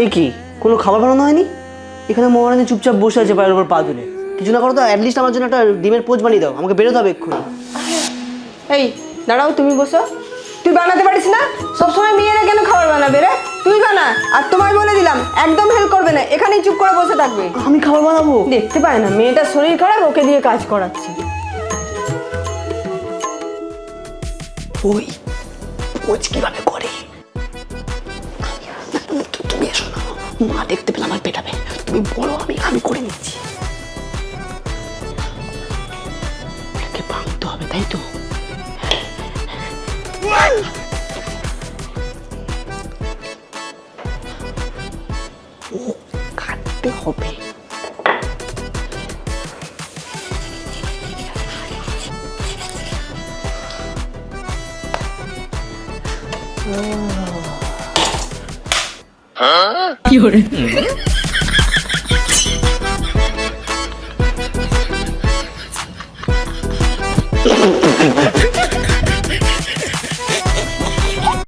এ কি কোনো খাবার বানানো হয়নি? এখানে মহারানী চুপচাপ বসে আছে পায়ের উপর পা তুলে। কিছু না করো তো অ্যাটলিস্ট আমার জন্য একটা ডিমের পোচ বানিয়ে দাও, আমাকে বেরোতে হবে এক্ষুনি। এই দাঁড়াও, তুমি বসো। তুই বানাতে পারিস না? সবসময় মেয়েরা কেন খাবার বানাবে রে? তুই বানা। আর তোমায় বলে দিলাম একদম হেল্প করবে না, এখানেই চুপ করে বসে থাকবে। আমি খাবার বানাবো? দেখতে পায় না মেয়েটার শরীর খারাপ, ওকে দিয়ে কাজ করাচ্ছে। ওই পোচ কিভাবে করে? তুমি এসো না, মা দেখতে পেলে আমার পেটাবে। তুমি বলো, আমি করে নিচ্ছি। ওটাকে ভাঙতে হবে, তাই তো? ও কাটতে হবে। কি করে?